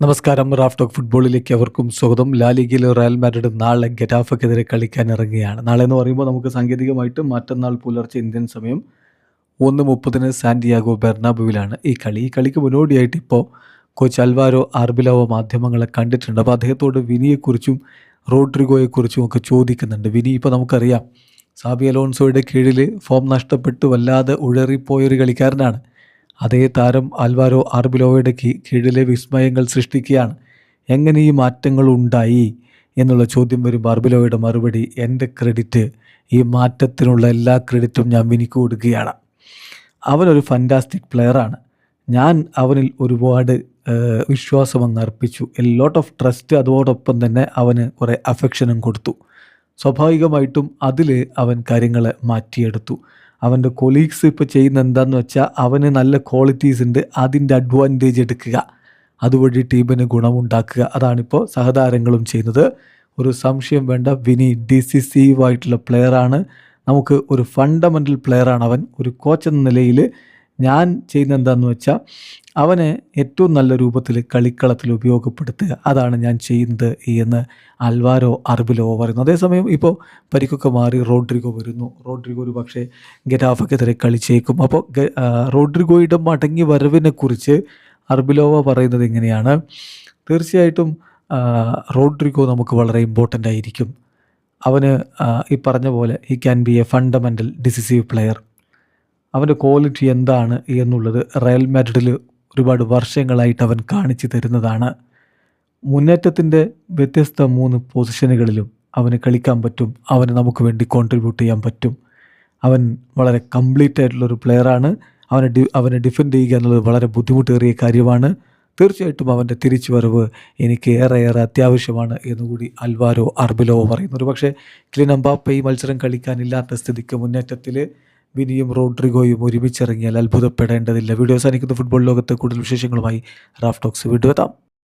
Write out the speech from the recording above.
നമസ്കാരം. Raf talk ഫുട്ബോളിലേക്ക് അവർക്കും സ്വാഗതം. ലാ ലീഗയിൽ റയൽ മാഡ്രിഡ് നാളെ ഗെറ്റാഫയ്ക്കെതിരെ കളിക്കാൻ ഇറങ്ങുകയാണ്. നാളെ എന്ന് പറയുമ്പോൾ നമുക്ക് സാങ്കേതികമായിട്ട് മറ്റന്നാൾ പുലർച്ചെ ഇന്ത്യൻ സമയം 1:30 സാന്റിയാഗോ ബെർണാബുവിലാണ് ഈ കളി. ഈ കളിക്ക് മുന്നോടിയായിട്ട് ഇപ്പോൾ കോച്ച് അൽവാരോ ആർബിലോവോ മാധ്യമങ്ങളെ കണ്ടിട്ടുണ്ട്. അപ്പോൾ അദ്ദേഹത്തോട് വിനിയെക്കുറിച്ചും റോഡ്രിഗോയെക്കുറിച്ചും ഒക്കെ ചോദിക്കുന്നുണ്ട്. വിനി ഇപ്പോൾ നമുക്കറിയാം സാബി അലോൺസോയുടെ കീഴിൽ ഫോം നഷ്ടപ്പെട്ട് വല്ലാതെ ഉഴറിപ്പോയൊരു കളിക്കാരനാണ്. അതേ താരം ആൽവാരോ ആർബിലോവയുടെ കീഴിലെ വിസ്മയങ്ങൾ സൃഷ്ടിക്കുകയാണ്. എങ്ങനെ ഈ മാറ്റങ്ങൾ ഉണ്ടായി എന്നുള്ള ചോദ്യം വരുമ്പോൾ ആർബിലോവയുടെ മറുപടി, എൻ്റെ ക്രെഡിറ്റ്, ഈ മാറ്റത്തിനുള്ള എല്ലാ ക്രെഡിറ്റും ഞാൻ വിനിക്ക് കൊടുക്കുകയാണ്. അവനൊരു ഫാൻറ്റാസ്റ്റിക് പ്ലെയറാണ്. ഞാൻ അവനിൽ ഒരുപാട് വിശ്വാസം അങ്ങ് അർപ്പിച്ചു. A lot of trust. അതോടൊപ്പം തന്നെ അവന് കുറേ അഫെക്ഷനും കൊടുത്തു. സ്വാഭാവികമായിട്ടും അതിൽ അവൻ കാര്യങ്ങളെ മാറ്റിയെടുത്തു. അവൻ്റെ കൊളീഗ്സ് ഇപ്പോൾ ചെയ്യുന്ന എന്താണെന്ന് വെച്ചാൽ അവന് നല്ല ക്വാളിറ്റീസ് ഉണ്ട്, അതിൻ്റെ അഡ്വാൻറ്റേജ് എടുക്കുക, അതുവഴി ടീമിന് ഗുണമുണ്ടാക്കുക. അതാണിപ്പോൾ സഹതാരങ്ങളും ചെയ്യുന്നത്. ഒരു സംശയം വേണ്ട, വിനി ഡിസിസീവായിട്ടുള്ള പ്ലെയറാണ്. നമുക്ക് ഒരു ഫണ്ടമെൻ്റൽ പ്ലെയറാണ് അവൻ. ഒരു കോച്ച് എന്ന നിലയിൽ ഞാൻ ചെയ്യുന്ന എന്താണെന്ന് വെച്ചാൽ അവനെ ഏറ്റവും നല്ല രൂപത്തിൽ കളിക്കളത്തിൽ ഉപയോഗപ്പെടുത്തുക, അതാണ് ഞാൻ ചെയ്യുന്നത് എന്ന് അൽവാരോ ആർബിലോവോ പറയുന്നു. അതേസമയം ഇപ്പോൾ പരിക്കൊക്കെ മാറി റോഡ്രിഗോ വരുന്നു. റോഡ്രിഗോ ഒരു പക്ഷേ ഗെറ്റാഫയ്ക്കെതിരെ കളിച്ചേക്കും. അപ്പോൾ റോഡ്രിഗോയുടെ മടങ്ങി വരവിനെക്കുറിച്ച് ആർബിലോവോ പറയുന്നത് ഇങ്ങനെയാണ്: തീർച്ചയായിട്ടും റോഡ്രിഗോ നമുക്ക് വളരെ ഇമ്പോർട്ടൻ്റ് ആയിരിക്കും. അവന് ഈ പറഞ്ഞ പോലെ he can be A fundamental decisive player. അവൻ്റെ ക്വാളിറ്റി എന്താണ് എന്നുള്ളത് റയൽ മാഡ്രിഡിൽ ഒരുപാട് വർഷങ്ങളായിട്ട് അവൻ കാണിച്ചു തരുന്നതാണ്. മുന്നേറ്റത്തിൻ്റെ വ്യത്യസ്ത 3 പൊസിഷനുകളിലും അവന് കളിക്കാൻ പറ്റും. അവന് നമുക്ക് വേണ്ടി കോൺട്രിബ്യൂട്ട് ചെയ്യാൻ പറ്റും. അവൻ വളരെ കംപ്ലീറ്റ് ആയിട്ടുള്ളൊരു പ്ലെയറാണ്. അവനെ ഡിഫെൻഡ് ചെയ്യുക എന്നുള്ളത് വളരെ ബുദ്ധിമുട്ടേറിയ കാര്യമാണ്. തീർച്ചയായിട്ടും അവൻ്റെ തിരിച്ചുവരവ് എനിക്ക് ഏറെ അത്യാവശ്യമാണ് എന്നുകൂടി അൽവാരോ ആർബിലോവോ പറയുന്നു. ഒരു പക്ഷേ കിലിയൻ എംബാപ്പെ ഈ മത്സരം കളിക്കാനില്ലാത്ത സ്ഥിതിക്ക് മുന്നേറ്റത്തിൽ വിനിയും റോഡ്രിഗോയും ഒരുമിച്ചിറങ്ങിയാൽ അത്ഭുതപ്പെടേണ്ടതില്ല. വീഡിയോ അവസാനിക്കുന്ന ഫുട്ബോൾ ലോകത്തെ കൂടുതൽ വിശേഷങ്ങളുമായി റാഫ് ടോക്സ് വീണ്ടും എത്താം.